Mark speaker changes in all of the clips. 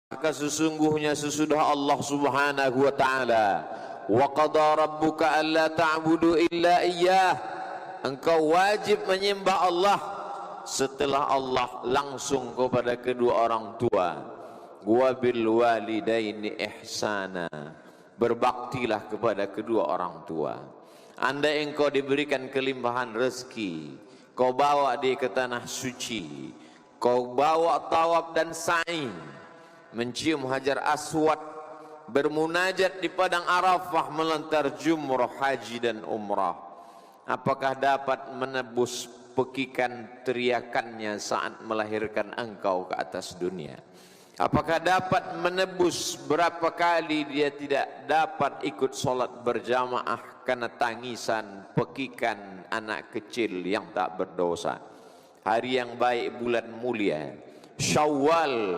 Speaker 1: Maka sesungguhnya sesudah Allah Subhanahu wa taala, wa qada rabbuka alla ta'budu illa iyyah, engkau wajib menyembah Allah. Setelah Allah langsung kepada kedua orang tua, wa bil walidaini ihsana, berbaktilah kepada kedua orang tua. Andai engkau diberikan kelimpahan rezeki, kau bawa dia ke tanah suci, kau bawa tawaf dan sa'i, mencium hajar aswad, bermunajat di padang Arafah, melontar jumrah haji dan umrah, apakah dapat menebus pekikan teriakannya saat melahirkan engkau ke atas dunia? Apakah dapat menebus berapa kali dia tidak dapat ikut solat berjamaah karena tangisan pekikan anak kecil yang tak berdosa? Hari yang baik, bulan mulia Syawal,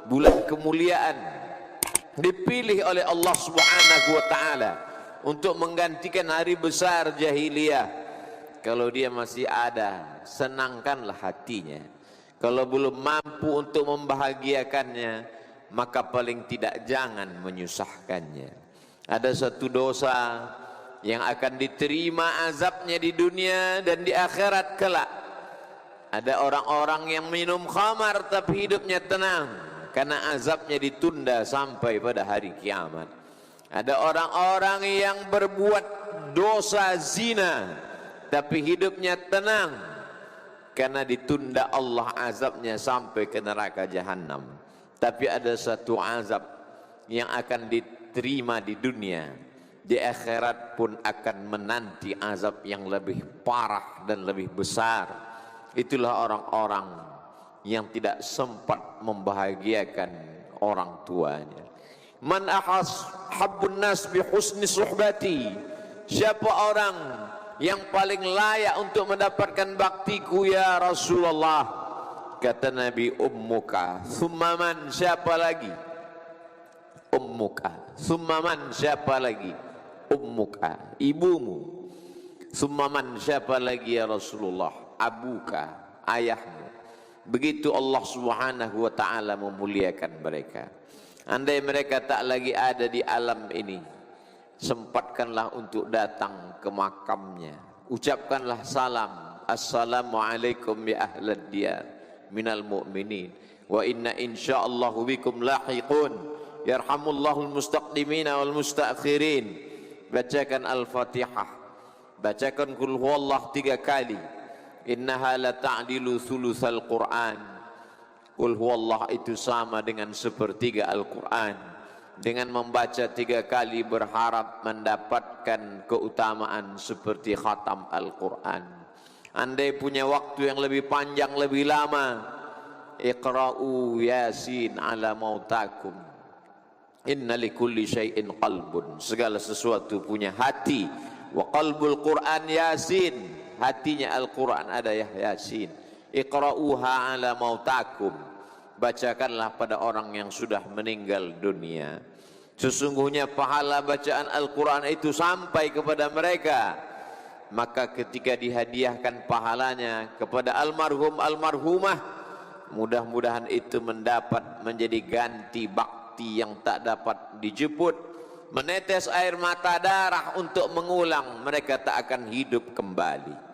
Speaker 1: bulan kemuliaan, dipilih oleh Allah Subhanahu wa taala untuk menggantikan hari besar jahiliyah. Kalau dia masih ada, senangkanlah hatinya. Kalau belum mampu untuk membahagiakannya, maka paling tidak jangan menyusahkannya. Ada satu dosa yang akan diterima azabnya di dunia dan di akhirat kelak. Ada orang-orang yang minum khamar tapi hidupnya tenang, karena azabnya ditunda sampai pada hari kiamat. Ada orang-orang yang berbuat dosa zina tapi hidupnya tenang, karena ditunda Allah azabnya sampai ke neraka jahanam. Tapi ada satu azab yang akan diterima di dunia, di akhirat pun akan menanti azab yang lebih parah dan lebih besar. Itulah orang-orang yang tidak sempat membahagiakan orang tuanya. Man ahabbun nas bi husni suhbati, siapa orang yang paling layak untuk mendapatkan baktiku ya Rasulullah? Kata Nabi, ummuka. Thumma man, siapa lagi? Ummuka. Thumma man, siapa lagi? Ummuka, ibumu. Thumma man, siapa lagi ya Rasulullah? Abuka, ayahmu. Begitu Allah Subhanahu wa taala memuliakan mereka. Andai mereka tak lagi ada di alam ini, sempatkanlah untuk datang ke makamnya. Ucapkanlah salam, assalamualaikum ya ahlad diyar minal mu'minin wa inna insyaallahu bikum lahiqun yarhamullahul mustaqdimina wal mustaakhirin. Bacakan Al-Fatihah, bacakan qul huwallah 3 kali. Innaha la ta'dilu thulutsal Qur'an. Qul huwallah itu sama dengan sepertiga Al-Qur'an. Dengan membaca 3 kali berharap mendapatkan keutamaan seperti khatam Al-Quran. Andai punya waktu yang lebih panjang, lebih lama, iqra'u yasin ala mautakum, inna likulli syai'in qalbun, segala sesuatu punya hati. Wa qalbul Quran yasin, hatinya Al-Quran ada ya yasin. Iqra'uha ala mautakum, bacakanlah pada orang yang sudah meninggal dunia. Sesungguhnya pahala bacaan Al-Quran itu sampai kepada mereka. Maka ketika dihadiahkan pahalanya kepada almarhum almarhumah, mudah-mudahan itu mendapat menjadi ganti bakti yang tak dapat dijemput. Menetes air mata darah untuk mengulang, mereka tak akan hidup kembali.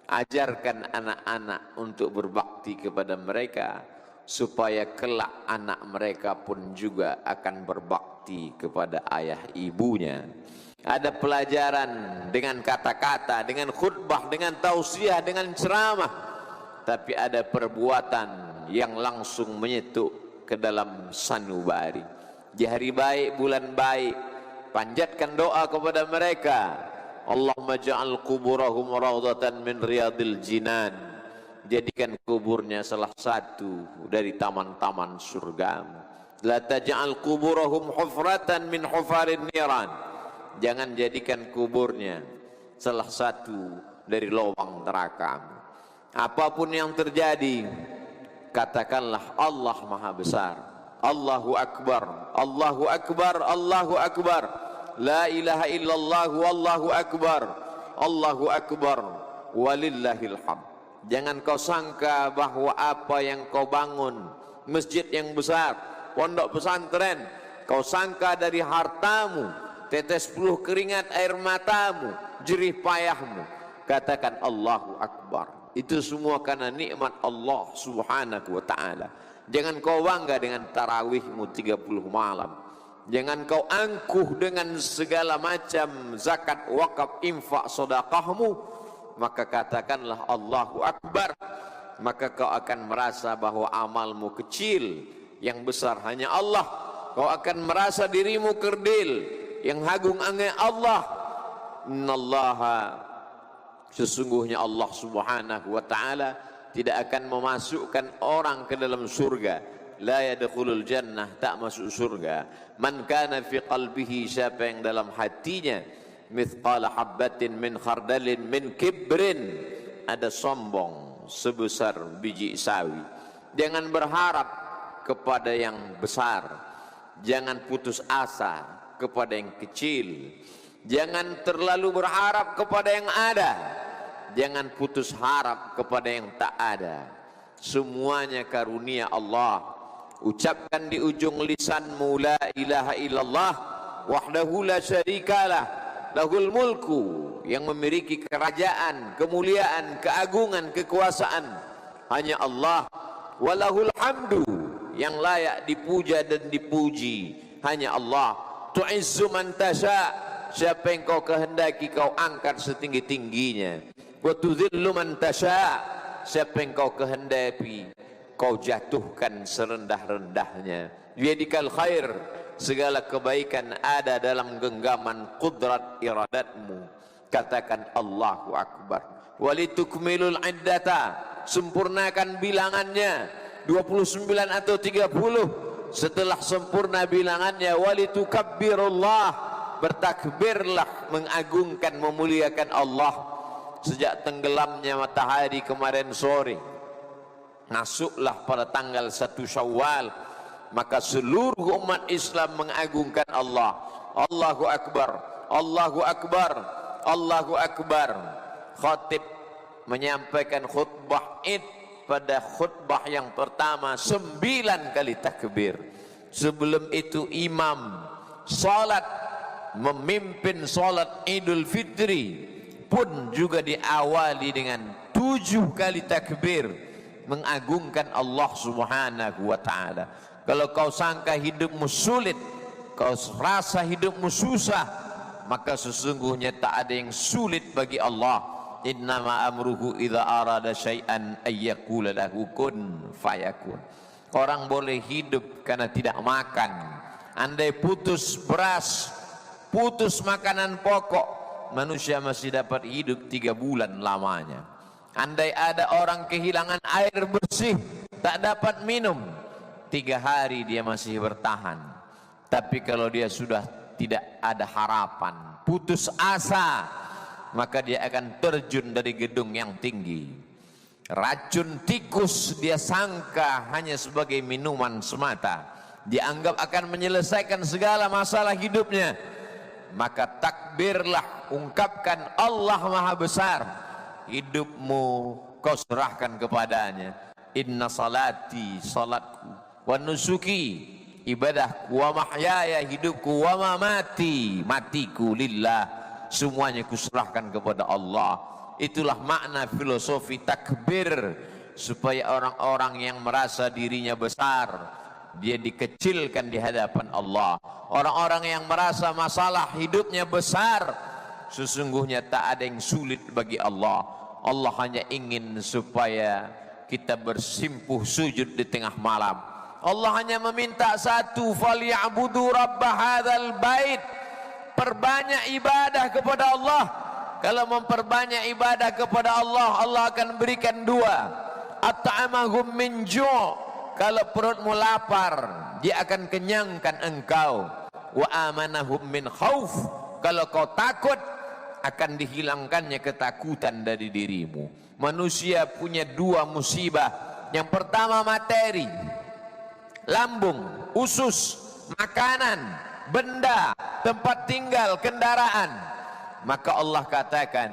Speaker 1: Ajarkan anak-anak untuk berbakti kepada mereka, supaya kelak anak mereka pun juga akan berbakti kepada ayah ibunya. Ada pelajaran dengan kata-kata, dengan khutbah, dengan tausiah, dengan ceramah, tapi ada perbuatan yang langsung menyetuk ke dalam sanubari. Di hari baik, bulan baik, panjatkan doa kepada mereka. Allahumma ja'al kuburahum rawdatan min riyadil jinan, jadikan kuburnya salah satu dari taman-taman surgamu. La taj'al kuburahum hufratan min hufarin niran, jangan jadikan kuburnya salah satu dari lubang neraka. Apapun yang terjadi, katakanlah Allah Maha Besar, Allahu Akbar, Allahu Akbar, Allahu Akbar, la ilaha illallah, wallahu akbar, Allahu Akbar, walillahil hamd. Jangan kau sangka bahwa apa yang kau bangun, masjid yang besar, pondok pesantren, kau sangka dari hartamu, tetes peluh keringat air matamu, jerih payahmu, katakan Allahu Akbar. Itu semua karena nikmat Allah Subhanahu wa ta'ala. Jangan kau bangga dengan tarawihmu 30 malam. Jangan kau angkuh dengan segala macam zakat, wakaf, infak, sedekahmu. Maka katakanlah Allahu Akbar. Maka kau akan merasa bahwa amalmu kecil, yang besar hanya Allah. Kau akan merasa dirimu kerdil, yang agung hanya Allah. Innallaha, sesungguhnya Allah Subhanahu wa ta'ala tidak akan memasukkan orang ke dalam surga. La yadkhulul jannah, tak masuk surga. Man kana fi qalbihi, siapa yang dalam hatinya mithqala habbatin min khardalin min kibrin, ada sombong sebesar biji sawi. Jangan berharap kepada yang besar, jangan putus asa kepada yang kecil, jangan terlalu berharap kepada yang ada, jangan putus harap kepada yang tak ada. Semuanya karunia Allah. Ucapkan di ujung lisanmu la ilaha illallah wahdahu la syarikalah lahul mulku, yang memiliki kerajaan, kemuliaan, keagungan, kekuasaan hanya Allah. Walahul hamdu, yang layak dipuja dan dipuji hanya Allah. Tu'izzu man tasha, siapa yang kau kehendaki kau angkat setinggi-tingginya. Wa tudhillu man tasha, siapa yang kau kehendaki kau jatuhkan serendah-rendahnya. Biyadikal khair, segala kebaikan ada dalam genggaman kudrat iradatmu. Katakan Allahu Akbar. Walitukmilul iddata, sempurnakan bilangannya 29 atau 30. Setelah sempurna bilangannya, walitukabbirullah, bertakbirlah, mengagungkan, memuliakan Allah. Sejak tenggelamnya matahari kemarin sore, masuklah pada tanggal 1 Syawal, maka seluruh umat Islam mengagungkan Allah. Allahu Akbar, Allahu Akbar, Allahu Akbar. Khatib menyampaikan khutbah Id, pada khutbah yang pertama 9 kali takbir. Sebelum itu imam salat, memimpin salat Idul Fitri pun juga diawali dengan 7 kali takbir, mengagungkan Allah Subhanahu wa ta'ala. Kalau kau sangka hidupmu sulit, kau rasa hidupmu susah, maka sesungguhnya tak ada yang sulit bagi Allah. Innama amruhu idza arada syai'an ayyaqula lahu kun fayakun. Orang boleh hidup karena tidak makan. Andai putus beras, putus makanan pokok, manusia masih dapat hidup 3 bulan lamanya. Andai ada orang kehilangan air bersih, tak dapat minum, 3 hari dia masih bertahan. Tapi kalau dia sudah tidak ada harapan, putus asa, maka dia akan terjun dari gedung yang tinggi. Racun tikus dia sangka hanya sebagai minuman semata, dianggap akan menyelesaikan segala masalah hidupnya. Maka takbirlah, ungkapkan Allah Maha Besar. Hidupmu kau serahkan kepadanya. Inna salati, salatku, wa nusuki, ibadahku, wa mahyaya, hidupku, wa mamati, matiku lillah, semuanya kuserahkan kepada Allah. Itulah makna filosofi takbir, supaya orang-orang yang merasa dirinya besar, dia dikecilkan di hadapan Allah. Orang-orang yang merasa masalah hidupnya besar, sesungguhnya tak ada yang sulit bagi Allah. Allah hanya ingin supaya kita bersimpuh sujud di tengah malam. Allah hanya meminta satu, falyabudu rabb hadzal bait, perbanyak ibadah kepada Allah. Kalau memperbanyak ibadah kepada Allah, Allah akan berikan 2. At'amahum min ju', kalau perutmu lapar, dia akan kenyangkan engkau. Wa amanahum min khauf, kalau kau takut, akan dihilangkannya ketakutan dari dirimu. Manusia punya 2 musibah. Yang pertama materi, lambung, usus, makanan, benda, tempat tinggal, kendaraan. Maka Allah katakan,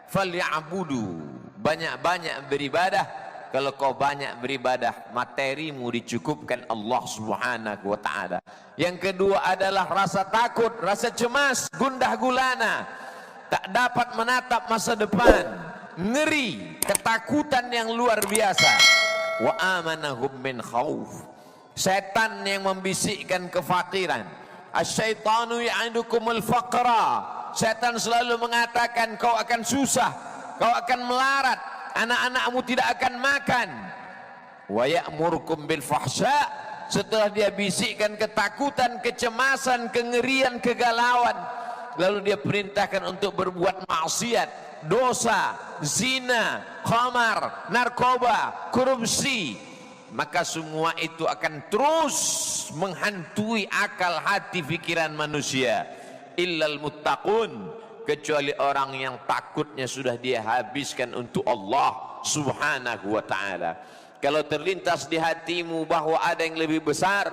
Speaker 1: falyabudu, banyak-banyak beribadah Kalau kau banyak beribadah, materimu dicukupkan Allah Subhanahu wa ta'ala. Yang kedua adalah rasa takut, rasa cemas, gundah gulana, tak dapat menatap masa depan, ngeri, ketakutan yang luar biasa. Wa amanahum min khauf. Setan yang membisikkan kefakiran. Asyaitanu ya'idukumul faqra. Setan selalu mengatakan kau akan susah, kau akan melarat, anak-anakmu tidak akan makan. Wa ya'murukum bil fahsya. Setelah dia bisikkan ketakutan, kecemasan, kengerian, kegalauan, lalu dia perintahkan untuk berbuat maksiat, dosa, zina, khamar, narkoba, korupsi. Maka semua itu akan terus menghantui akal, hati, pikiran manusia. Illal muttaqun, kecuali orang yang takutnya sudah dia habiskan untuk Allah Subhanahu wa ta'ala. Kalau terlintas di hatimu bahwa ada yang lebih besar,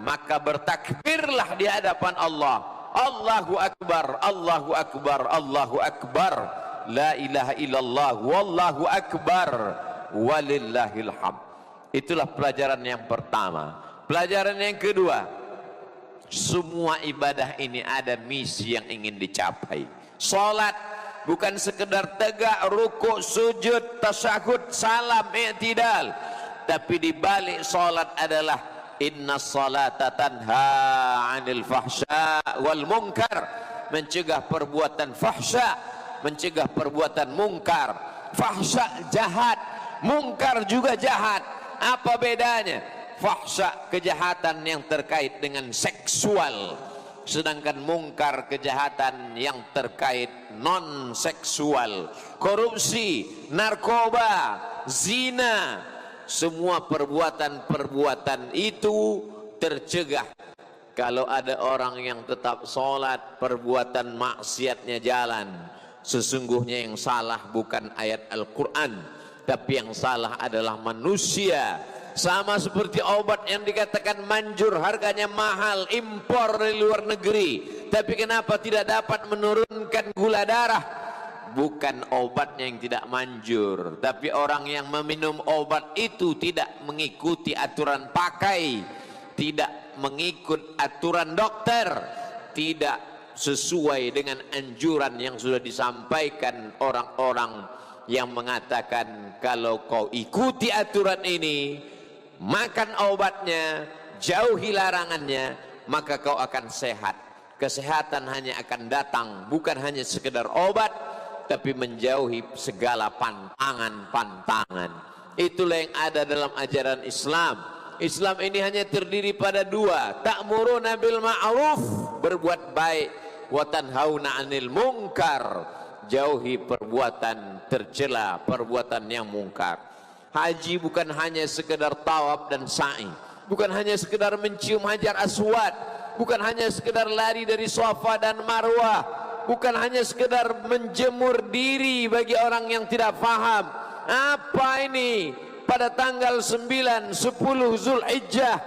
Speaker 1: maka bertakbirlah di hadapan Allah. Allahu Akbar, Allahu Akbar, Allahu Akbar, la ilaha illallah, wallahu akbar, walillahil hamd. Itulah pelajaran yang pertama. Pelajaran yang kedua, semua ibadah ini ada misi yang ingin dicapai. Salat bukan sekedar tegak, rukuk, sujud, tasyahud, salam, i'tidal, tapi di balik salat adalah inna salata tanha 'anil fahsya wal munkar, mencegah perbuatan fahsya, mencegah perbuatan mungkar. Fahsya jahat, mungkar juga jahat. Apa bedanya? Fahsya kejahatan yang terkait dengan seksual, sedangkan mungkar kejahatan yang terkait non seksual. Korupsi, narkoba, zina, semua perbuatan-perbuatan itu tercegah kalau ada orang yang tetap sholat, perbuatan maksiatnya jalan. Sesungguhnya yang salah bukan ayat Al-Quran, tapi yang salah adalah manusia. Sama seperti obat yang dikatakan manjur, harganya mahal, impor dari luar negeri, tapi kenapa tidak dapat menurunkan gula darah? Bukan obatnya yang tidak manjur, tapi orang yang meminum obat itu tidak mengikuti aturan pakai, tidak mengikut aturan dokter, tidak sesuai dengan anjuran yang sudah disampaikan orang-orang yang mengatakan kalau kau ikuti aturan ini, makan obatnya, jauhi larangannya, maka kau akan sehat. Kesehatan hanya akan datang bukan hanya sekedar obat, tapi menjauhi segala pantangan-pantangan. Itulah yang ada dalam ajaran Islam. Islam ini hanya terdiri pada dua: ta'muruna bil ma'ruf, berbuat baik, wa tanhauna 'anil munkar, jauhi perbuatan tercela, perbuatan yang mungkar. Haji bukan hanya sekedar tawaf dan sa'i, bukan hanya sekedar mencium hajar aswad, bukan hanya sekedar lari dari Safa dan Marwah, bukan hanya sekedar menjemur diri bagi orang yang tidak faham. Apa ini? Pada tanggal 9, 10 Zulhijjah,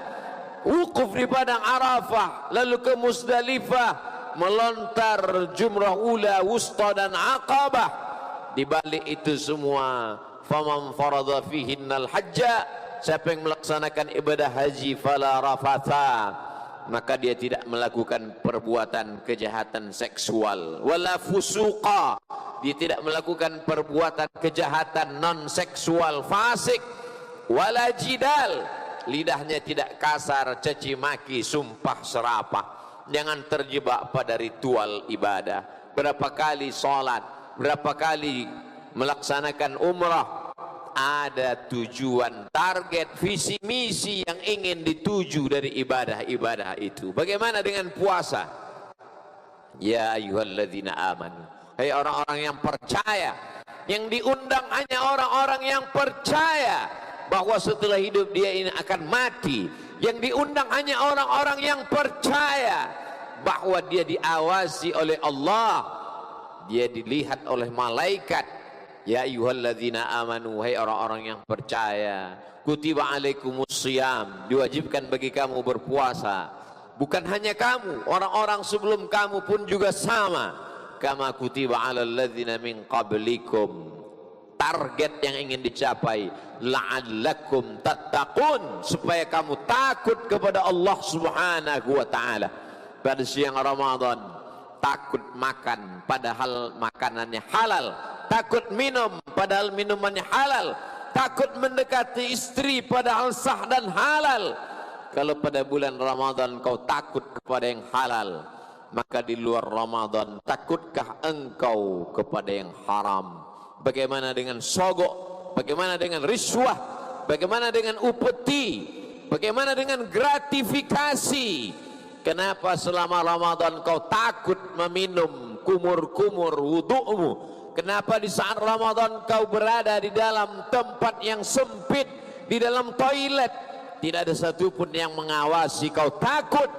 Speaker 1: wukuf di padang Arafah, lalu ke Musdalifah, melontar jumrah ula, wusta dan aqabah. Di balik itu semua, faman farada fihinnal hajja, siapa yang melaksanakan ibadah haji, fala rafatha, maka dia tidak melakukan perbuatan kejahatan seksual, wala fusuqa, dia tidak melakukan perbuatan kejahatan non seksual fasik, wala jidal, lidahnya tidak kasar, caci maki, sumpah serapah. Jangan terjebak pada ritual ibadah. Berapa kali sholat, berapa kali melaksanakan umrah, ada tujuan, target, visi misi yang ingin dituju dari ibadah-ibadah itu. Bagaimana dengan puasa? Ya ayyuhalladzina amanu, hai orang-orang yang percaya. Yang diundang hanya orang-orang yang percaya bahwa setelah hidup dia ini akan mati. Yang diundang hanya orang-orang yang percaya bahwa dia diawasi oleh Allah, dia dilihat oleh malaikat. Ya ayyuhalladzina amanu, hai orang-orang yang percaya, kutiba alaikumusiyam, diwajibkan bagi kamu berpuasa. Bukan hanya kamu, orang-orang sebelum kamu pun juga sama. Kama kutiba alal ladzina min qablikum, target yang ingin dicapai. La'allakum tattaqun, supaya kamu takut kepada Allah Subhanahu wa taala. Pada siang Ramadan takut makan padahal makanannya halal, takut minum padahal minumannya halal, takut mendekati istri padahal sah dan halal. Kalau pada bulan Ramadan kau takut kepada yang halal, maka di luar Ramadan takutkah engkau kepada yang haram? Bagaimana dengan sogok? Bagaimana dengan riswah? Bagaimana dengan upeti? Bagaimana dengan gratifikasi? Kenapa selama Ramadan kau takut meminum kumur-kumur wudu'mu? Kenapa di saat Ramadan kau berada di dalam tempat yang sempit, di dalam toilet, tidak ada satupun yang mengawasi, kau takut?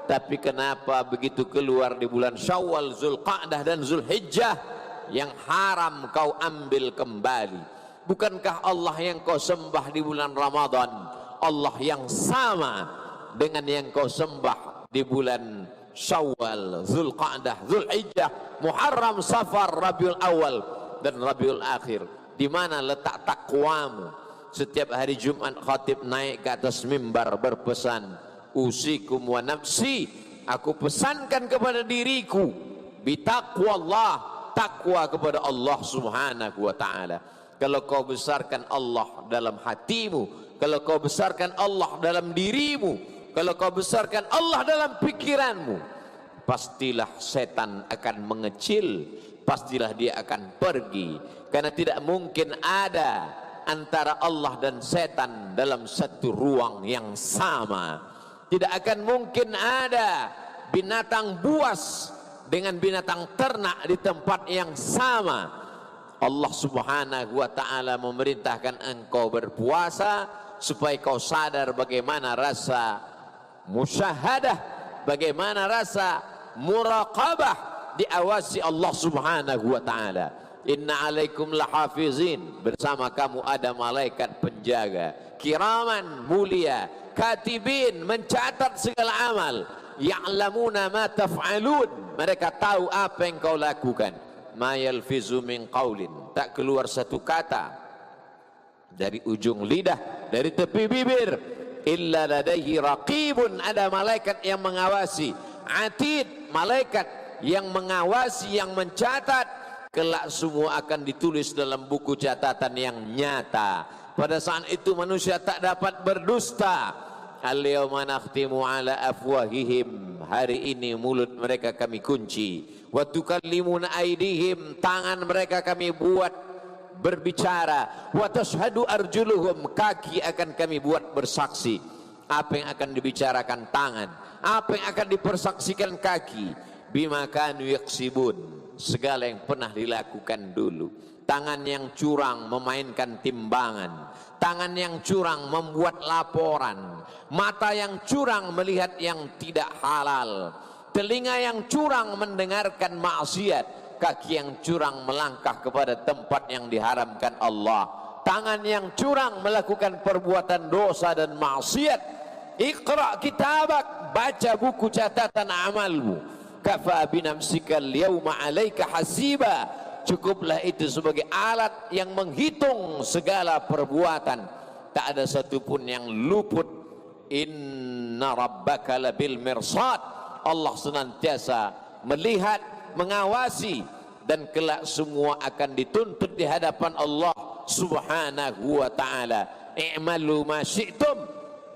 Speaker 1: Tapi kenapa begitu keluar di bulan Syawal, Zulqa'dah dan Zulhijjah, yang haram kau ambil kembali? Bukankah Allah yang kau sembah di bulan Ramadan Allah yang sama dengan yang kau sembah di bulan Syawal, Zulqa'dah, Zulhijjah, Muharram, Safar, Rabiul Awal dan Rabiul Akhir? Di mana letak takwamu? Setiap hari Jumat khatib naik ke atas mimbar berpesan, usikum wa nafsi, aku pesankan kepada diriku bitaqwallah, takwa kepada Allah Subhanahu wa taala. Kalau kau besarkan Allah dalam hatimu, kalau kau besarkan Allah dalam dirimu, kalau kau besarkan Allah dalam pikiranmu, pastilah setan akan mengecil, pastilah dia akan pergi. Karena tidak mungkin ada antara Allah dan setan dalam satu ruang yang sama. Tidak akan mungkin ada binatang buas dengan binatang ternak di tempat yang sama. Allah Subhanahu wa taala memerintahkan engkau berpuasa supaya kau sadar bagaimana rasa musyahadah, bagaimana rasa muraqabah, diawasi Allah Subhanahu wa taala. Inna alaikum lahafizin, bersama kamu ada malaikat penjaga kiraman mulia, katibin, mencatat segala amal, ya'lamuna ma taf'alun, mereka tahu apa yang kau lakukan. Ma yalfizu min qaulin, tak keluar satu kata dari ujung lidah, dari tepi bibir, illa ladaihi raqibun, ada malaikat yang mengawasi, atid, malaikat yang mengawasi, yang mencatat. Kelak semua akan ditulis dalam buku catatan yang nyata. Pada saat itu manusia tak dapat berdusta. Al-yawma nakhtimu ala afwahihim, hari ini mulut mereka kami kunci. Wa tukallimuna aydihim, tangan mereka kami buat berbicara. Wa tashhadu arjuluhum, kaki akan kami buat bersaksi. Apa yang akan dibicarakan tangan, apa yang akan dipersaksikan kaki? Bima kanu yaksibun, segala yang pernah dilakukan dulu. Tangan yang curang memainkan timbangan, tangan yang curang membuat laporan, mata yang curang melihat yang tidak halal, telinga yang curang mendengarkan maksiat, kaki yang curang melangkah kepada tempat yang diharamkan Allah, tangan yang curang melakukan perbuatan dosa dan maksiat. Iqra kitabak, baca buku catatan amalmu. Kafa binamsika al-yawma 'alaika hasiba, cukuplah itu sebagai alat yang menghitung segala perbuatan, tak ada satupun yang luput. Inna rabbaka labil mirsad, Allah senantiasa melihat, mengawasi, dan kelak semua akan dituntut di hadapan Allah Subhanahu wa taala. I'malu ma syi'tum,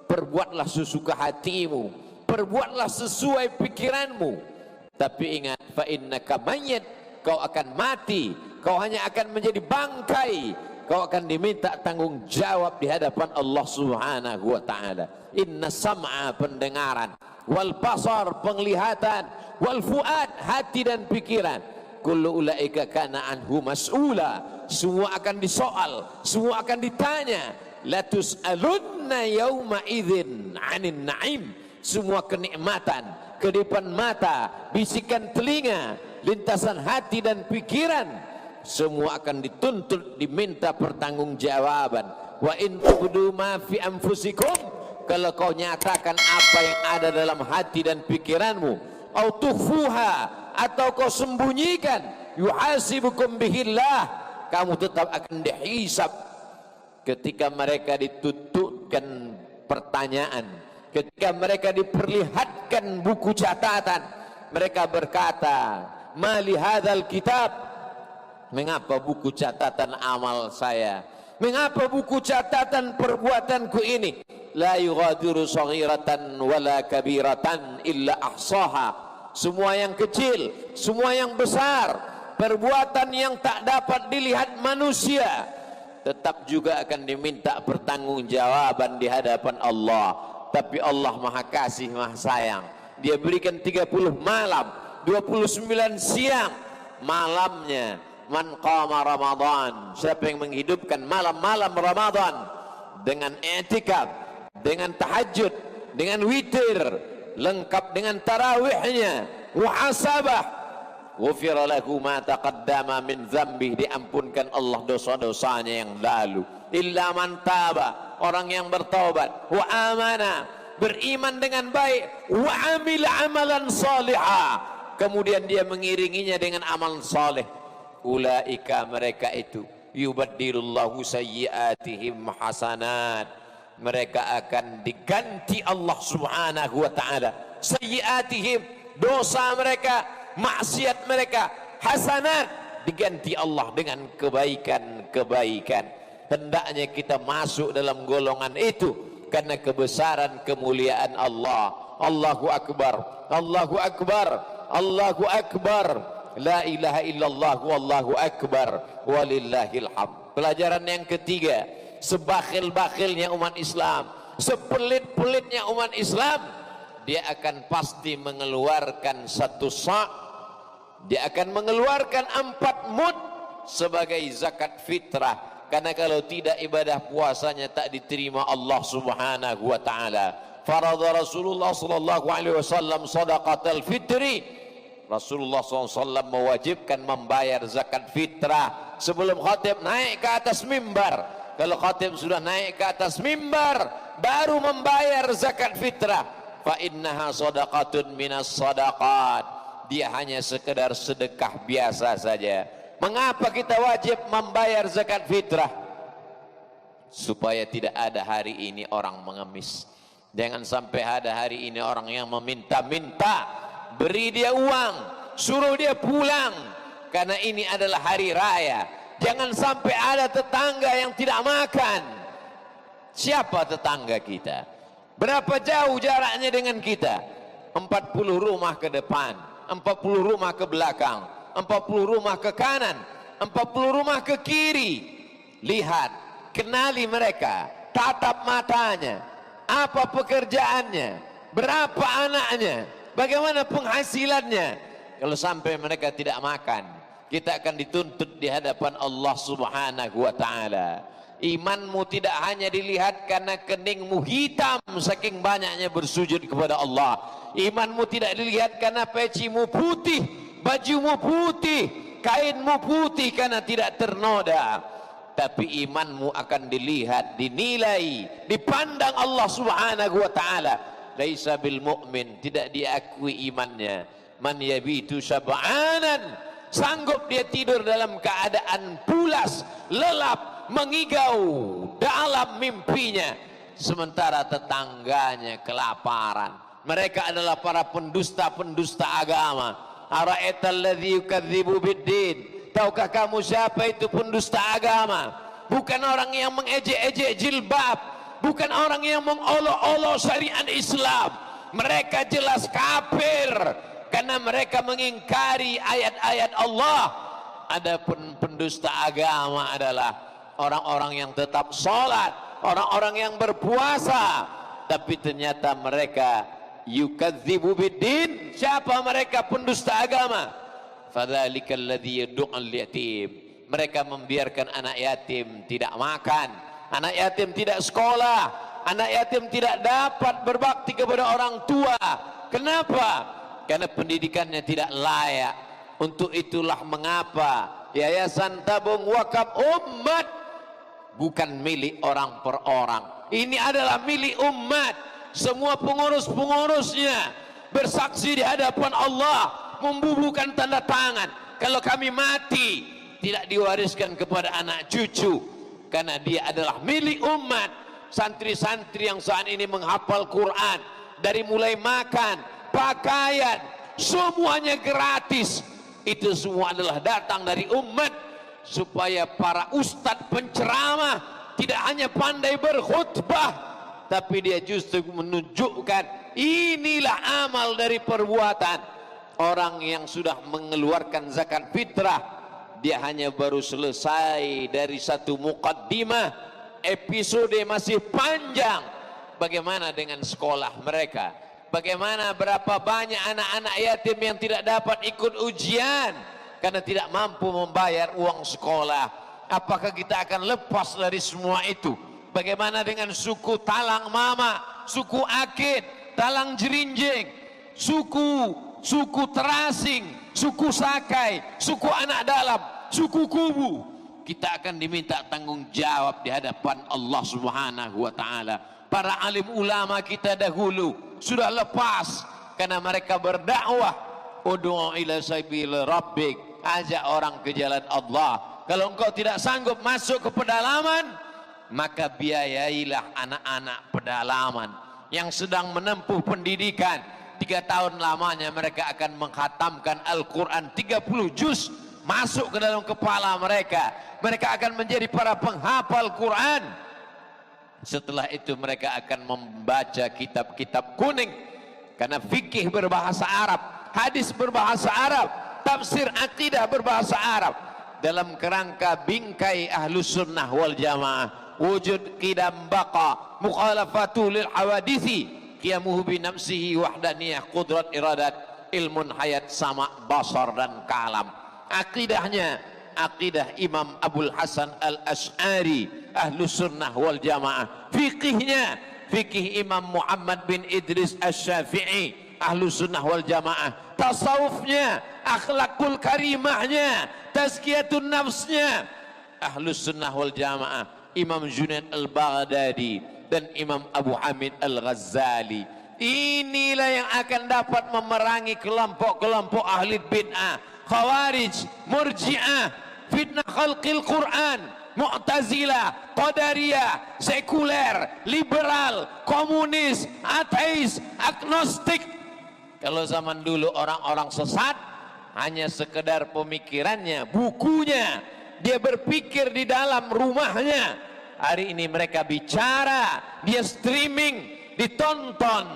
Speaker 1: perbuatlah sesuka hatimu, perbuatlah sesuai pikiranmu. Tapi ingat, fa innaka mayyit, kau akan mati, kau hanya akan menjadi bangkai, kau akan diminta tanggung jawab di hadapan Allah Subhanahu wa taala. Inna sam'a, pendengaran, wal basar, penglihatan, wal fuad, hati dan pikiran, kullu ulaika kana anhu mas'ula, semua akan disoal, semua akan ditanya. La tus'alunna yawma idzin 'anin na'im, semua kenikmatan, kedipan mata, bisikan telinga, lintasan hati dan pikiran, semua akan dituntut, diminta pertanggungjawaban. Wa in tubdu ma fi anfusikum, kalau kau nyatakan apa yang ada dalam hati dan pikiranmu, au tukhfuha, atau kau sembunyikan, yuhasibukum bihillah, kamu tetap akan dihisab. Ketika mereka ditutupkan pertanyaan, ketika mereka diperlihatkan buku catatan, mereka berkata, "Ma li hadzal kitab?" Mengapa buku catatan amal saya? Mengapa buku catatan perbuatanku ini? La yughadiru saghiratan wala kabiratan illa ahsaha. Semua yang kecil, semua yang besar, perbuatan yang tak dapat dilihat manusia, tetap juga akan diminta pertanggungjawaban di hadapan Allah. Tapi Allah Maha Kasih, Maha Sayang. Dia berikan 30 malam, 29 siang. Malamnya, man qama Ramadan, siapa yang menghidupkan malam-malam Ramadan dengan i'tikaf, dengan tahajud, dengan witir, lengkap dengan tarawihnya, muhasabah, ghufira lahu ma taqaddama min dzambi, diampunkan Allah dosa-dosanya yang lalu. Illa man taba, orang yang bertaubat, wa amana, beriman dengan baik, wa amila amalan salihah, kemudian dia mengiringinya dengan amal saleh. Ulaika, mereka itu, yubaddilullahu sayyiatihim hasanat, mereka akan diganti Allah subhanahu wa ta'ala sayyiatihim, dosa mereka, maksiat mereka, hasanat, diganti Allah dengan kebaikan-kebaikan. Hendaknya kita masuk dalam golongan itu karena kebesaran kemuliaan Allah. Allahu akbar, Allahu akbar, Allahu akbar, la ilaha illallah, wallahu akbar, walillahil hamd. Pelajaran yang ketiga, sebakhil-bakhilnya umat Islam, sepelit-pelitnya umat Islam, dia akan pasti mengeluarkan 1 sa', dia akan mengeluarkan 4 mud sebagai zakat fitrah. Karena kalau tidak, ibadah puasanya tak diterima Allah subhanahu wa ta'ala. Farada Rasulullah sallallahu alaihi wasallam sadaqatal fitri, Rasulullah SAW mewajibkan membayar zakat fitrah sebelum khatib naik ke atas mimbar. Kalau khatib sudah naik ke atas mimbar, baru membayar zakat fitrah. Fa innaha sadaqatun minas sadaqat, dia hanya sekedar sedekah biasa saja. Mengapa kita wajib membayar zakat fitrah? Supaya tidak ada hari ini orang mengemis. Jangan sampai ada hari ini orang yang meminta-minta, beri dia uang, suruh dia pulang, karena ini adalah hari raya. Jangan sampai ada tetangga yang tidak makan. Siapa tetangga kita? Berapa jauh jaraknya dengan kita? 40 rumah ke depan, 40 rumah ke belakang, 40 rumah ke kanan, 40 rumah ke kiri. Lihat, kenali mereka, tatap matanya, apa pekerjaannya, berapa anaknya, bagaimana penghasilannya. Kalau sampai mereka tidak makan, kita akan dituntut di hadapan Allah subhanahu wa ta'ala. Imanmu tidak hanya dilihat karena keningmu hitam saking banyaknya bersujud kepada Allah. Imanmu tidak dilihat karena pecimu putih, bajumu putih, kainmu putih karena tidak ternoda. Tapi imanmu akan dilihat, dinilai, dipandang Allah subhanahu wa ta'ala. Laisa bil mu'min, tidak diakui imannya, man yabitu syab'anan, sanggup dia tidur dalam keadaan pulas, lelap, mengigau dalam mimpinya, sementara tetangganya kelaparan. Mereka adalah para pendusta-pendusta agama. Ara'aital ladzi yukadzibu biddin, tahukah kamu siapa itu pendusta agama? Bukan orang yang mengejek-ejek jilbab, bukan orang yang mengolok-olok syariat Islam. Mereka jelas kafir karena mereka mengingkari ayat-ayat Allah. Adapun pendusta agama adalah orang-orang yang tetap sholat, orang-orang yang berpuasa, tapi ternyata mereka yukadzibu biddin. Siapa mereka? Pendusta agama. Fadzalikal ladzi yad'ul yatim, mereka membiarkan anak yatim tidak makan, anak yatim tidak sekolah, anak yatim tidak dapat berbakti kepada orang tua. Kenapa? Karena pendidikannya tidak layak. Untuk itulah mengapa Yayasan Tabung Wakaf Umat bukan milik orang per orang. Ini adalah milik umat. Semua pengurus-pengurusnya bersaksi di hadapan Allah, membubuhkan tanda tangan. Kalau kami mati, tidak diwariskan kepada anak cucu, karena dia adalah milik umat. Santri-santri yang saat ini menghafal Quran, dari mulai makan, pakaian, semuanya gratis. Itu semua adalah datang dari umat, supaya para ustadz penceramah tidak hanya pandai berkhutbah, tapi dia justru menunjukkan inilah amal dari perbuatan. Orang yang sudah mengeluarkan zakat fitrah, dia hanya baru selesai dari satu muqaddimah, episode masih panjang. Bagaimana dengan sekolah mereka? Bagaimana berapa banyak anak-anak yatim yang tidak dapat ikut ujian karena tidak mampu membayar uang sekolah? Apakah kita akan lepas dari semua itu? Bagaimana dengan suku Talang Mama, suku Akit, Talang Jerinjing, suku Terasing, suku Sakai, suku Anak Dalam, suku Kubu? Kita akan diminta tanggung jawab di hadapan Allah Subhanahu wa taala. Para alim ulama kita dahulu sudah lepas karena mereka berdakwah, ud'u ila sabil rabbik, ajak orang ke jalan Allah. Kalau engkau tidak sanggup masuk ke pedalaman, maka biayailah anak-anak pedalaman yang sedang menempuh pendidikan. 3 tahun lamanya mereka akan menghatamkan Al-Quran 30 juz masuk ke dalam kepala mereka. Mereka akan menjadi para penghafal Quran. Setelah itu mereka akan membaca kitab-kitab kuning, karena fikih berbahasa Arab, hadis berbahasa Arab, tafsir akidah berbahasa Arab, dalam kerangka bingkai Ahlus Sunnah wal Jamaah. Wujud qidam baqa, mukhalafatu lil hawadisi, qiyamuhu bi nafsihi, wahdaniyah, qudrat iradat, ilmun hayat, sama basar dan kalam. Akidahnya akidah Imam Abul Hasan Al-Asy'ari, Ahlus Sunnah wal Jamaah. Fikihnya fikih Imam Muhammad bin Idris Asy-Syafi'i, Ahlus Sunnah wal Jamaah. Tasawufnya, akhlakul karimahnya, tazkiyatun nafsnya, Ahlus Sunnah wal Jamaah. Imam Junaid Al-Baghdadi dan Imam Abu Hamid Al-Ghazali. Inilah yang akan dapat memerangi kelompok-kelompok ahli bid'ah, khawarij, murji'ah, fitnah khalqil Quran, Mu'tazilah, Qadariyah, sekuler, liberal, komunis, ateis, agnostik. Kalau zaman dulu orang-orang sesat hanya sekedar pemikirannya, bukunya, dia berpikir di dalam rumahnya. Hari ini mereka bicara, dia streaming, ditonton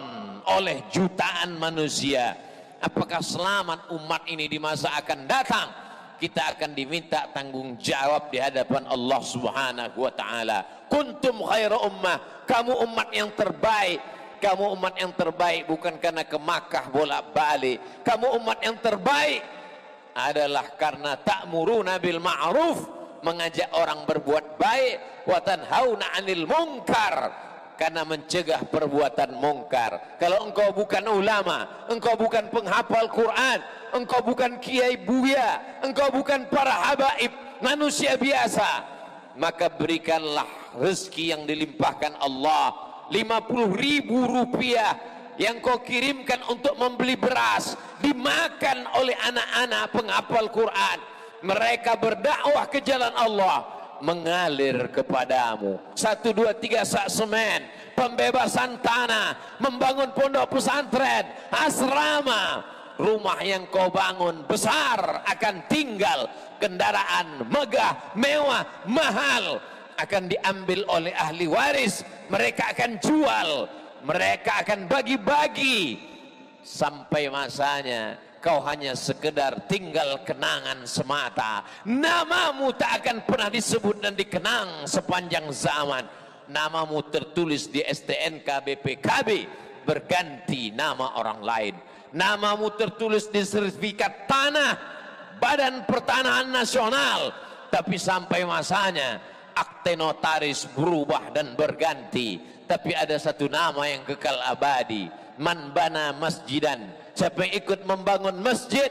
Speaker 1: oleh jutaan manusia. Apakah selamat umat ini di masa akan datang? Kita akan diminta tanggung jawab di hadapan Allah Subhanahu wa taala. Kuntum khaira ummah, kamu umat yang terbaik. Kamu umat yang terbaik bukan karena ke Makkah bolak-balik. Kamu umat yang terbaik adalah karena ta'muruna bil ma'ruf, mengajak orang berbuat baik, wa tanhauna 'anil munkar, karena mencegah perbuatan mungkar. Kalau engkau bukan ulama, engkau bukan penghafal Quran, engkau bukan kiai buya, engkau bukan para habaib, manusia biasa, maka berikanlah rezeki yang dilimpahkan Allah. 50.000 rupiah yang kau kirimkan untuk membeli beras dimakan oleh anak-anak penghafal Quran. Mereka berdakwah ke jalan Allah, mengalir kepadamu. 1, 2, 3 sak semen, pembebasan tanah, membangun pondok pesantren, asrama. Rumah yang kau bangun besar akan tinggal, kendaraan megah, mewah, mahal akan diambil oleh ahli waris. Mereka akan jual, mereka akan bagi-bagi, sampai masanya kau hanya sekedar tinggal kenangan semata. Namamu tak akan pernah disebut dan dikenang sepanjang zaman. Namamu tertulis di STNK BPKB, berganti nama orang lain. Namamu tertulis di sertifikat tanah Badan Pertanahan Nasional, tapi sampai masanya akte notaris berubah dan berganti. Tapi ada satu nama yang kekal abadi, man bana masjidan, siapa yang ikut membangun masjid,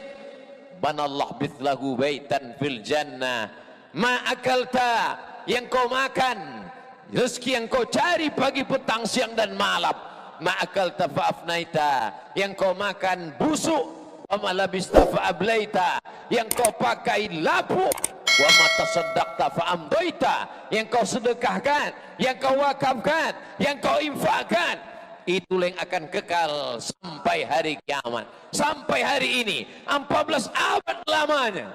Speaker 1: banallah bithlahu baitan fil jannah. Ma akalta, yang kau makan, rezeki yang kau cari pagi petang siang dan malam. Ma akalta fa'afnaita, yang kau makan busuk. Wa ma labista fa'ablaita, yang kau pakai lapuk. wa ma tasaddaqta fa amdaita, yang kau sedekahkan, yang kau wakafkan, yang kau infakkan, itulah yang akan kekal sampai hari kiamat. Sampai hari ini 14 abad lamanya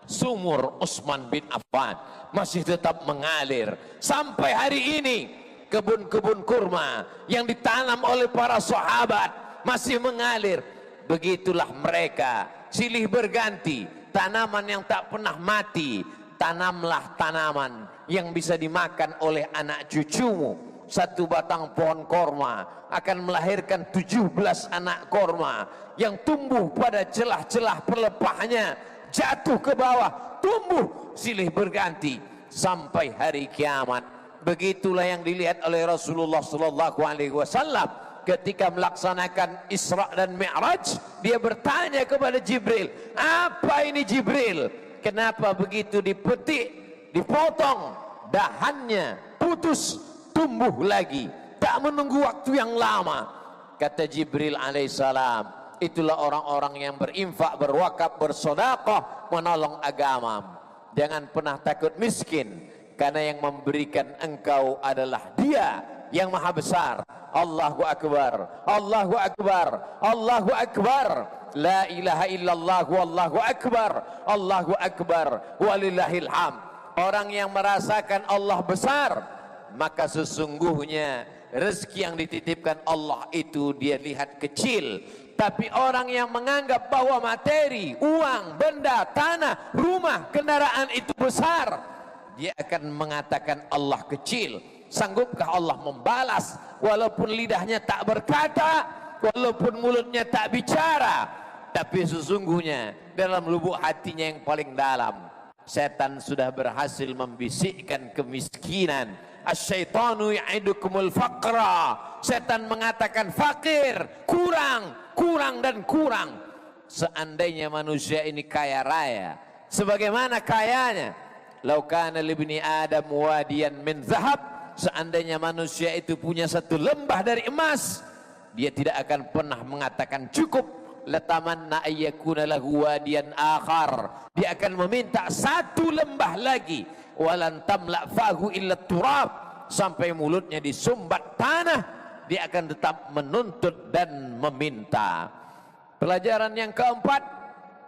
Speaker 1: sumur Utsman bin Affan masih tetap mengalir. Sampai hari ini kebun-kebun kurma yang ditanam oleh para sahabat masih mengalir. Begitulah mereka silih berganti, tanaman yang tak pernah mati. Tanamlah tanaman yang bisa dimakan oleh anak cucumu. Satu batang pohon korma akan melahirkan 17 anak korma yang tumbuh pada celah-celah pelepahnya, jatuh ke bawah, tumbuh silih berganti sampai hari kiamat. Begitulah yang dilihat oleh Rasulullah sallallahu alaihi wasallam ketika melaksanakan Isra dan Mi'raj. Dia bertanya kepada Jibril, "Apa ini Jibril? Kenapa begitu dipetik, dipotong dahannya, putus, tumbuh lagi, tak menunggu waktu yang lama?" Kata Jibril alaihissalam, itulah orang-orang yang berinfak, berwakaf, bersedekah, menolong agama. Jangan pernah takut miskin, karena yang memberikan engkau adalah Dia yang maha besar. Allahu Akbar, Allahu Akbar, Allahu Akbar, la ilaha illallah, wallahu akbar, Allahu Akbar, walillahil hamd. Orang yang merasakan Allah besar, maka sesungguhnya rezeki yang dititipkan Allah itu dia lihat kecil. Tapi orang yang menganggap bahwa materi, uang, benda, tanah, rumah, kendaraan itu besar, dia akan mengatakan Allah kecil. Sanggupkah Allah membalas walaupun lidahnya tak berkata, walaupun mulutnya tak bicara, tapi sesungguhnya dalam lubuk hatinya yang paling dalam, setan sudah berhasil membisikkan kemiskinan. Asyaitanu ya'idukumul faqra. Setan mengatakan fakir, kurang, kurang dan kurang. Seandainya manusia ini kaya raya, sebagaimana kayanya, lau kana libni adam wadiyan min zahab, seandainya manusia itu punya satu lembah dari emas, dia tidak akan pernah mengatakan cukup. Latamanna ayyakuna lahu wadiyan akhar, dia akan meminta satu lembah lagi. Walan tamla fahu illa turab, sampai mulutnya disumbat tanah, dia akan tetap menuntut dan meminta. Pelajaran yang keempat,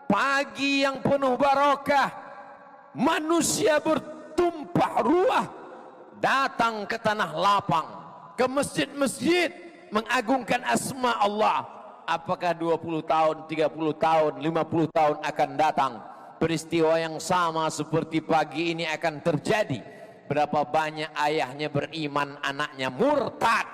Speaker 1: pagi yang penuh barokah, manusia bertumpah ruah datang ke tanah lapang, ke masjid-masjid, mengagungkan asma Allah. Apakah 20 tahun, 30 tahun, 50 tahun akan datang, peristiwa yang sama seperti pagi ini akan terjadi. Berapa banyak ayahnya beriman, anaknya murtad.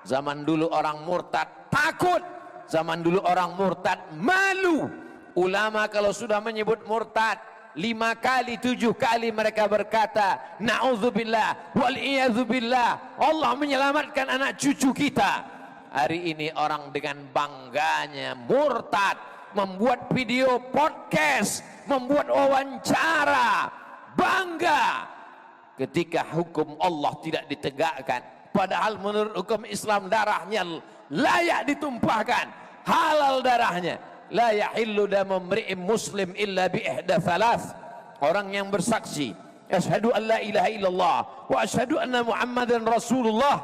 Speaker 1: Zaman dulu orang murtad takut, zaman dulu orang murtad malu. Ulama kalau sudah menyebut murtad 5 kali, 7 kali mereka berkata, na'udzubillah wal'iyadzubillah, Allah menyelamatkan anak cucu kita. Hari ini orang dengan bangganya murtad, membuat video podcast, membuat wawancara, bangga ketika hukum Allah tidak ditegakkan. Padahal menurut hukum Islam darahnya layak ditumpahkan, halal darahnya. La yahillu damu mri'in muslim illa bi ihda thalath. Orang yang bersaksi asyhadu an la ilaha illallah wa asyhadu anna muhammadan rasulullah,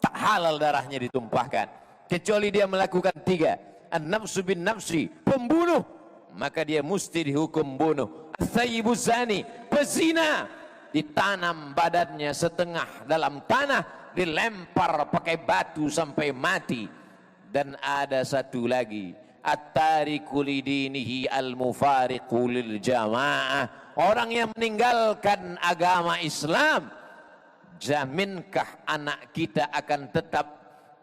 Speaker 1: tak halal darahnya ditumpahkan kecuali dia melakukan 3. An-nafsu bin nafsi, pembunuh, maka dia mesti dihukum bunuh. As-sayyibu zani, pezina, ditanam badannya setengah dalam tanah, dilempar pakai batu sampai mati. Dan ada satu lagi, at-tariku lidinihi al-mufariqu lil jamaah, orang yang meninggalkan agama Islam. Jaminkah anak kita akan tetap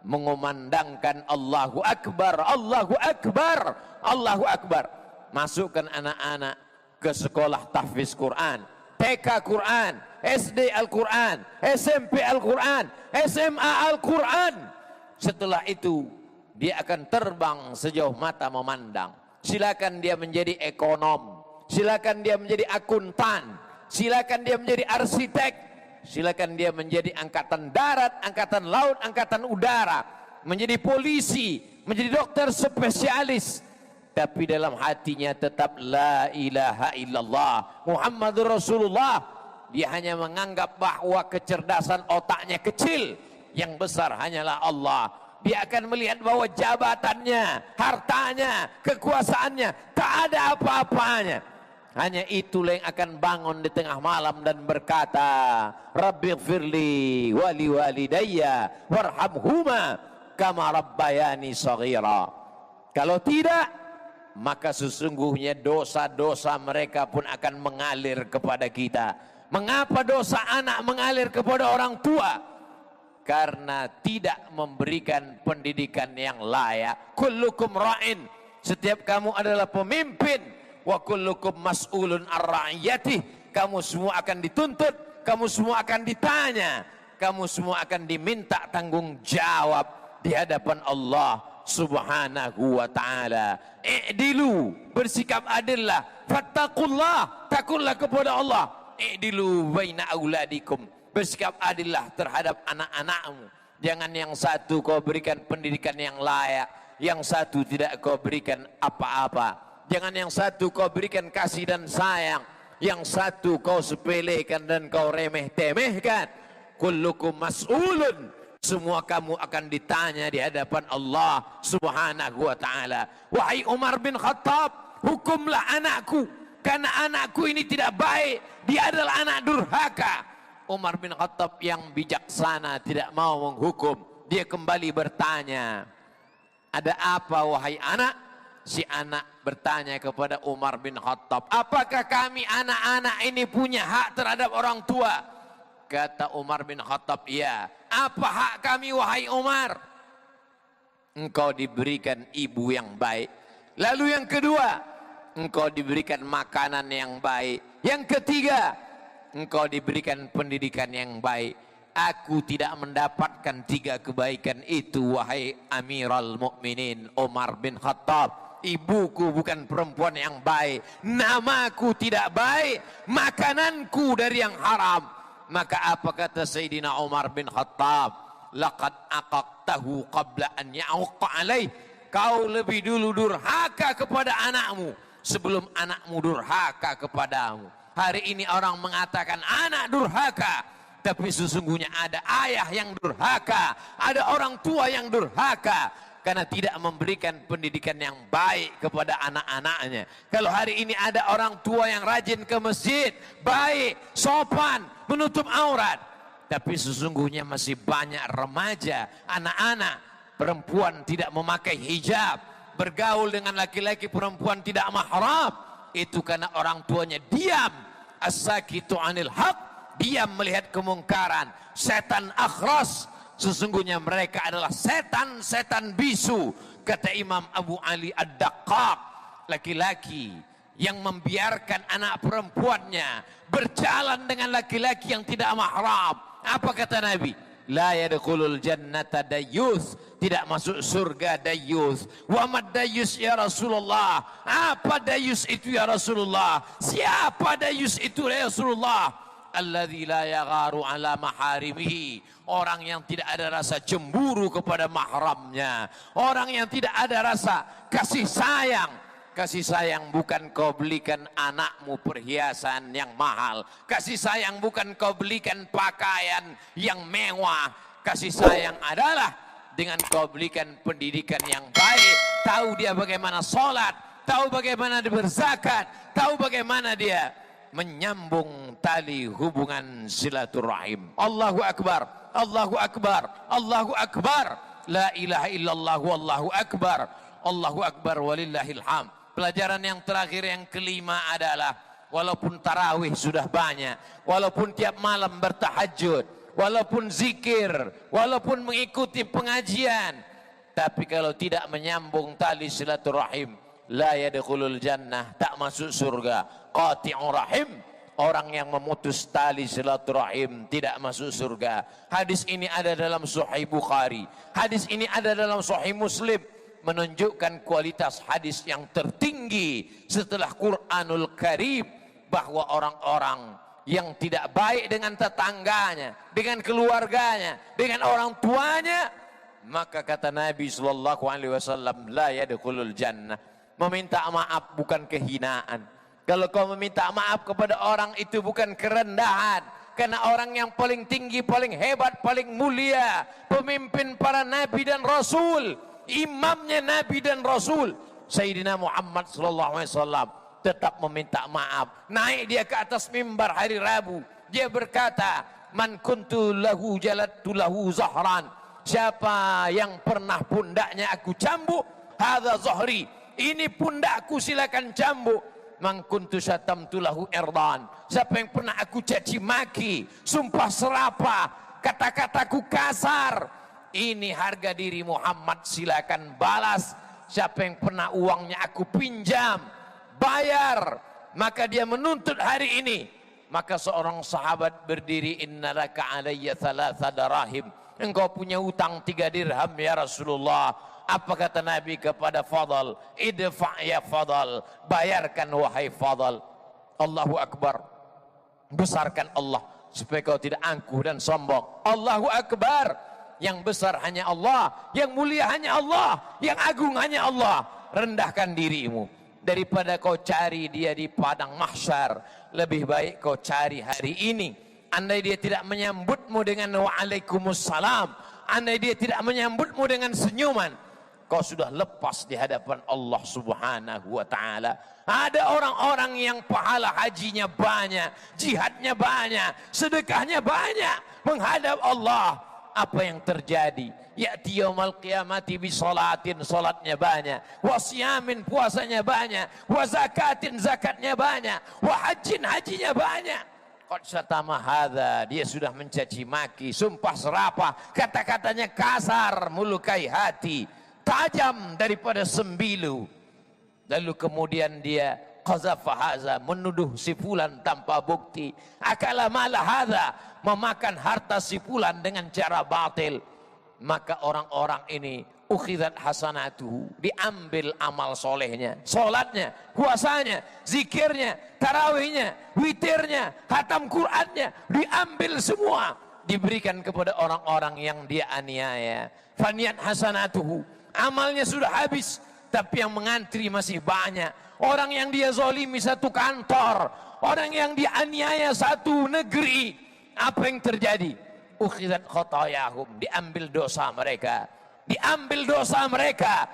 Speaker 1: mengumandangkan Allahu Akbar, Allahu Akbar, Allahu Akbar? Masukkan anak-anak ke sekolah tahfiz Quran, TK Quran, SD Al-Quran, SMP Al-Quran, SMA Al-Quran. Setelah itu dia akan terbang sejauh mata memandang. Silakan dia menjadi ekonom, silakan dia menjadi akuntan, silakan dia menjadi arsitek, silakan dia menjadi angkatan darat, angkatan laut, angkatan udara, menjadi polisi, menjadi dokter spesialis. tapi dalam hatinya tetap la ilaha illallah Muhammadur Rasulullah. Dia hanya menganggap bahwa kecerdasan otaknya kecil, yang besar hanyalah Allah. Dia akan melihat bahwa jabatannya, hartanya, kekuasaannya tak ada apa-apanya. Hanya itulah yang akan bangun di tengah malam dan berkata, Rabbighfirli wali walidayya warhamhuma kama rabbayani shaghira. Kalau tidak, maka sesungguhnya dosa-dosa mereka pun akan mengalir kepada kita. Mengapa dosa anak mengalir kepada orang tua? Karena tidak memberikan pendidikan yang layak. Kullukum ra'in, setiap kamu adalah pemimpin. Wa kullukum mas'ulun ar-ra'iyatih, kamu semua akan dituntut, kamu semua akan ditanya, kamu semua akan diminta tanggung jawab di hadapan Allah Subhanahu wa ta'ala. I'dilu, bersikap adillah. Fattaqullah, takutlah kepada Allah. I'dilu baina auladikum, bersikap adillah terhadap anak-anakmu. Jangan yang satu kau berikan pendidikan yang layak, yang satu tidak kau berikan apa-apa. Jangan yang satu kau berikan kasih dan sayang, yang satu kau sepelekan dan kau remeh-temehkan. Kullukum mas'ulun, semua kamu akan ditanya di hadapan Allah Subhanahu wa ta'ala. Wahai Umar bin Khattab, hukumlah anakku, karena anakku ini tidak baik, dia adalah anak durhaka. Umar bin Khattab yang bijaksana tidak mau menghukum. Dia kembali bertanya, ada apa wahai anak? Si anak bertanya kepada Umar bin Khattab, apakah kami anak-anak ini punya hak terhadap orang tua? Kata Umar bin Khattab, iya. Apa hak kami wahai Umar? Engkau diberikan ibu yang baik. Lalu yang kedua, engkau diberikan makanan yang baik. Yang ketiga, engkau diberikan pendidikan yang baik. Aku tidak mendapatkan tiga kebaikan itu wahai Amirul Mukminin Umar bin Khattab. Ibuku bukan perempuan yang baik, namaku tidak baik, makananku dari yang haram. Maka apa kata Sayyidina Umar bin Khattab? Laqad aqaqtahu qabla an ya'uqqa alaih. Kau lebih dulu durhaka kepada anakmu sebelum anakmu durhaka kepadamu. Hari ini orang mengatakan anak durhaka, tapi sesungguhnya ada ayah yang durhaka, ada orang tua yang durhaka, karena tidak memberikan pendidikan yang baik kepada anak-anaknya. Kalau hari ini ada orang tua yang rajin ke masjid, baik, sopan, menutup aurat, tapi sesungguhnya masih banyak remaja, anak-anak, perempuan tidak memakai hijab, bergaul dengan laki-laki perempuan tidak mahram. Itu karena orang tuanya diam. As-sakitu anil haq, diam melihat kemungkaran. Setan akhras, sesungguhnya mereka adalah setan-setan bisu. Kata Imam Abu Ali Ad-Daqqaq, laki-laki yang membiarkan anak perempuannya berjalan dengan laki-laki yang tidak mahram. Apa kata Nabi? La yadkhulul jannata dayyus, tidak masuk surga dayyus. Wa mad dayyus ya Rasulullah? Apa dayyus itu ya Rasulullah? Siapa dayyus itu ya Rasulullah? Alladzi la yagharu ala maharimihi, orang yang tidak ada rasa cemburu kepada mahramnya, orang yang tidak ada rasa kasih sayang. Kasih sayang bukan kau belikan anakmu perhiasan yang mahal. Kasih sayang bukan kau belikan pakaian yang mewah. Kasih sayang adalah dengan kau belikan pendidikan yang baik. Tahu dia bagaimana sholat, tahu bagaimana dia berzakat, tahu bagaimana dia menyambung tali hubungan silaturahim. Allahu Akbar, Allahu Akbar, Allahu Akbar. La ilaha illallah wallahu akbar. Allahu Akbar walillahil hamd. Pelajaran yang terakhir yang kelima adalah walaupun tarawih sudah banyak, walaupun tiap malam bertahajud, walaupun zikir, walaupun mengikuti pengajian, tapi kalau tidak menyambung tali silaturahim, la yadkhulul jannah, tak masuk surga. Qati'ur rahim, orang yang memutus tali silaturahim tidak masuk surga. Hadis ini ada dalam Sahih Bukhari, hadis ini ada dalam Sahih Muslim, menunjukkan kualitas hadis yang tertinggi setelah Quranul Karim, bahwa orang-orang yang tidak baik dengan tetangganya, dengan keluarganya, dengan orang tuanya, maka kata Nabi sallallahu alaihi wasallam, la yadkhulul jannah, Meminta maaf bukan kehinaan. Kalau kau meminta maaf kepada orang itu bukan kerendahan. Karena orang yang paling tinggi, paling hebat, paling mulia, pemimpin para nabi dan rasul, imamnya nabi dan rasul, Sayyidina Muhammad SAW, tetap meminta maaf. Naik dia ke atas mimbar hari Rabu, dia berkata, man kuntu lahu jalattu lahu zahran, siapa yang pernah pundaknya aku cambuk, hadza zahri, ini pundakku, silakan cambuk. Man kuntu syatamtu lahu irdan, siapa yang pernah aku caci maki, sumpah serapah, kata-kataku kasar, ini harga diri Muhammad, silakan balas. Siapa yang pernah uangnya aku pinjam, bayar, maka dia menuntut hari ini. Maka seorang sahabat berdiri, innalaka alayya thalatha darahim, engkau punya utang 3 dirham ya Rasulullah. Apa kata Nabi kepada Fadl? Idfa' ya Fadl, bayarkan wahai Fadl. Allahu Akbar, besarkan Allah supaya kau tidak angkuh dan sombong. Allahu Akbar, yang besar hanya Allah, yang mulia hanya Allah, yang agung hanya Allah. Rendahkan dirimu. Daripada kau cari dia di padang mahsyar, lebih baik kau cari hari ini. Andai dia tidak menyambutmu dengan waalaikumsalam, andai dia tidak menyambutmu dengan senyuman, kau sudah lepas di hadapan Allah Subhanahu wa ta'ala. Ada orang-orang yang pahala hajinya banyak, jihadnya banyak, sedekahnya banyak, menghadap Allah. Apa yang terjadi? Ya'ti yaumal qiyamati bi salatin, salatnya banyak, wa siyamin, puasanya banyak, wa zakatin, zakatnya banyak, wa hajjin, hajinya banyak. Qad syatama hadza, dia sudah mencaci maki, sumpah serapah, kata-katanya kasar, melukai hati, tajam daripada sembilu. Lalu kemudian dia qazafa hadza, menuduh si fulan tanpa bukti. Akala mala hadza, memakan harta si fulan dengan cara batil. Maka orang-orang ini ukhidat hasanatuhu, diambil amal solehnya, solatnya, puasanya, zikirnya, tarawihnya, witirnya, khatam Qur'annya, diambil semua, diberikan kepada orang-orang yang dia aniaya. Faniyat hasanatuhu, amalnya sudah habis, tapi yang mengantri masih banyak. Orang yang dia zalimi satu kantor, orang yang dia aniaya satu negeri. Apa yang terjadi? Ukhidat khatayahum, diambil dosa mereka, diambil dosa mereka,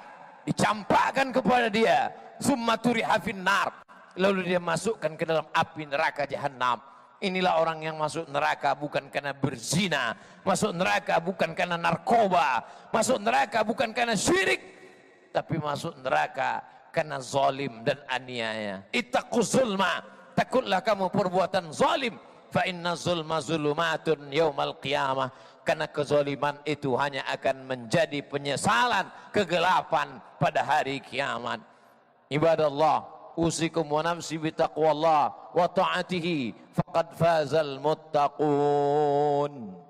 Speaker 1: dicampakkan kepada dia. Summa turiha finnar, lalu dia masukkan ke dalam api neraka jahanam. Inilah orang yang masuk neraka bukan karena berzina, masuk neraka bukan karena narkoba, masuk neraka bukan karena syirik, tapi masuk neraka karena zalim dan aniaya. Ittaquz zulma, takutlah kamu perbuatan zalim. Fa inna zulma zulumatun yaumal qiyamah, karena kezaliman itu hanya akan menjadi penyesalan, kegelapan pada hari kiamat. Ibadallah, usikum wa nafsi bitaqwallah wa ta'atihi faqad fazal muttaqun.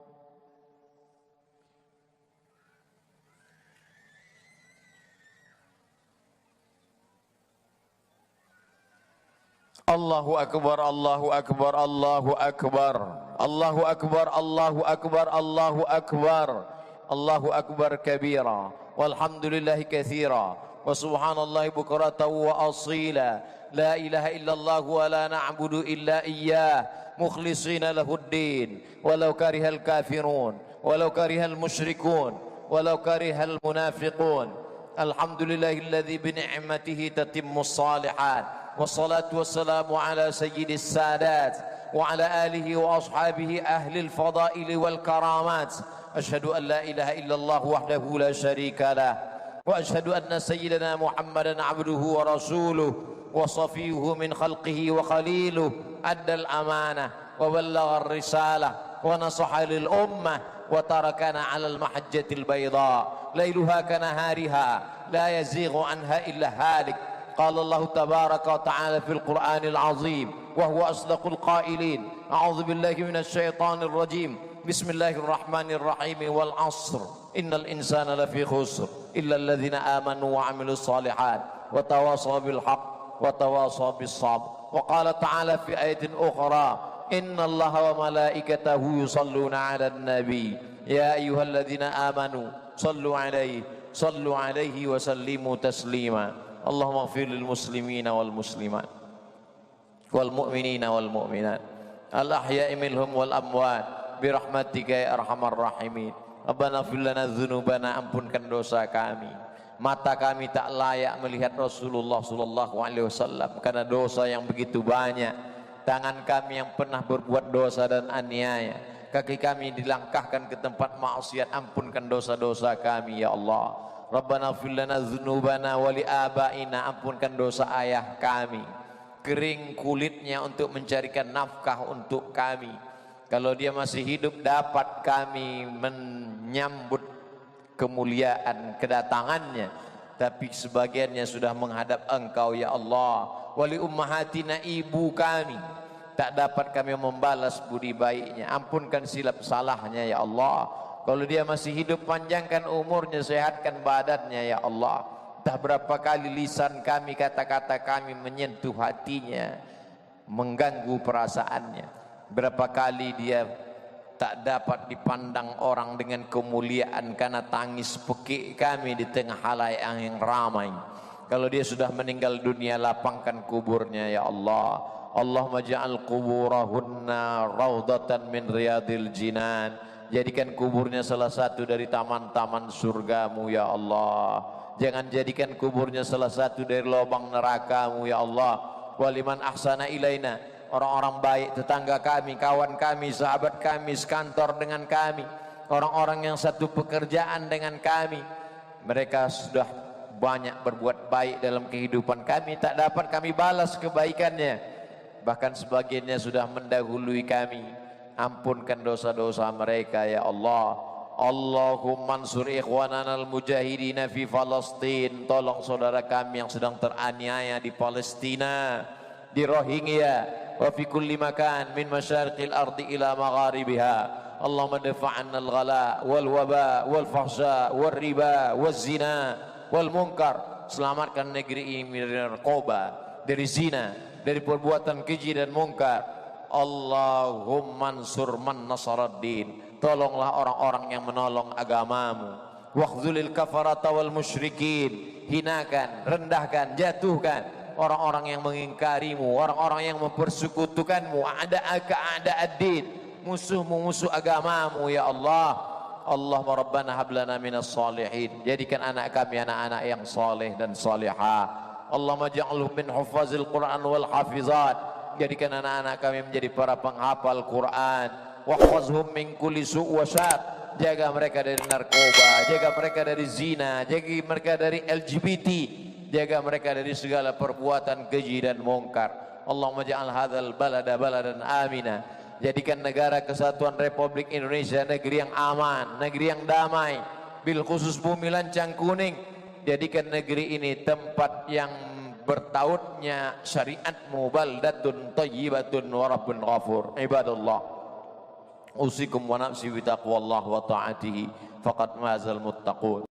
Speaker 1: Allahu akbar, Allahu akbar, Allahu akbar, Allahu akbar, Allahu akbar, Allahu akbar, Allahu akbar kabira, walhamdulillahi katsira, wa subhanallahi bukratan wa asila, la ilaha illallah wa la na'budu illa iyyah, mukhlishina lahuddin, walau karihal kafirun, walau karihal musyrikun, walau karihal munafiqun. Alhamdulillahilladzi bi ni'matihi tatimmus shalihat. والصلاة والسلام على سيد السادات وعلى آله وأصحابه أهل الفضائل والكرامات. أشهد أن لا إله إلا الله وحده لا شريك له، وأشهد أن سيدنا محمدا عبده ورسوله وصفيه من خلقه وخليله، أدى الأمانة وبلغ الرسالة ونصح للأمة وتركنا على المحجة البيضاء ليلها كنهارها لا يزيغ عنها إلا هالك. قال الله تبارك وتعالى في القرآن العظيم وهو أصدق القائلين: أعوذ بالله من الشيطان الرجيم، بسم الله الرحمن الرحيم، والعصر إن الإنسان لفي خسر إلا الذين آمنوا وعملوا الصالحات وتواصوا بالحق وتواصوا بالصبر. وقال تعالى في آية أخرى: إن الله وملائكته يصلون على النبي يا أيها الذين آمنوا صلوا عليه وسلموا تسليما. Allahumma ighfir lil muslimina wal muslimat wal mu'minina wal mu'minat al ahya'i minhum wal amwat bi rahmatika ya arhamar rahimin. Rabbana ighfir lana dzunubana, ampunkan dosa kami. Mata kami tak layak melihat Rasulullah sallallahu alaihi wasallam karena dosa yang begitu banyak. Tangan kami yang pernah berbuat dosa dan aniaya, kaki kami dilangkahkan ke tempat maksiat, ampunkan dosa-dosa kami ya Allah. Rabbana ighfir lana dzunubana wa li abaina, ampunkan dosa ayah kami, kering kulitnya untuk mencarikan nafkah untuk kami. Kalau dia masih hidup dapat kami menyambut kemuliaan kedatangannya, tapi sebagiannya sudah menghadap Engkau ya Allah. Wali ummahatina, ibu kami tak dapat kami membalas budi baiknya, ampunkan silap salahnya ya Allah. Kalau dia masih hidup panjangkan umurnya, sehatkan badannya ya Allah. Entah berapa kali lisan kami, kata-kata kami menyentuh hatinya, mengganggu perasaannya. Berapa kali dia tak dapat dipandang orang dengan kemuliaan karena tangis pekik kami di tengah halayak yang ramai. Kalau dia sudah meninggal dunia, lapangkan kuburnya ya Allah. Allahumma ja'al kuburahunna raudatan min riyadil jinan, jadikan kuburnya salah satu dari taman-taman surgamu ya Allah. Jangan jadikan kuburnya salah satu dari lubang nerakamu ya Allah. Waliman ahsana ilaina, orang-orang baik, tetangga kami, kawan kami, sahabat kami, sekantor dengan kami, orang-orang yang satu pekerjaan dengan kami, mereka sudah banyak berbuat baik dalam kehidupan kami, tak dapat kami balas kebaikannya, bahkan sebagiannya sudah mendahului kami. Ampunkan dosa-dosa mereka ya Allah. Allahumma ansur ikhwanana al-mujahidina fi Palestin, tolong saudara kami yang sedang teraniaya di Palestina, di Rohingya, wa fi kulli makan min masyariqil ardi ila magharibiha. Allahumma dafa'anna al-ghala wal waba wal fahsya wal riba wal zina wal munkar. Selamatkan negeri ini dari narkoba, dari zina, dari perbuatan keji dan munkar. Allahumma ansur man nasaraddin, tolonglah orang-orang yang menolong agamamu. Wakhzulil kafarata wal musyrikin, hinakan, rendahkan, jatuhkan orang-orang yang mengingkarimu, orang-orang yang mempersekutukanmu. A'da'aka a'da'ad-din, musuhmu, musuh agamamu ya Allah. Allahumma rabbana hablana minas salihin, jadikan anak kami anak-anak yang saleh dan salihah. Allahumma ja'alhum min hufazil Quran wal hafizat, jadikan anak-anak kami menjadi para penghafal Quran. Wahfazhum min kulli su' wa syar, jaga mereka dari narkoba, jaga mereka dari zina, jaga mereka dari LGBT, jaga mereka dari segala perbuatan keji dan mungkar. Allahumma ja'al hadzal balada baladan amina, jadikan negara kesatuan Republik Indonesia negeri yang aman, negeri yang damai. Bil khusus bumi lancang kuning, jadikan negeri ini tempat yang bertautnya syariatmu, baldatun thayyibatun wa rabbun ghafur. Ibadallah, usikum wa nafsi bi taqwallah wa ta'atihi faqad mazal muttaqun.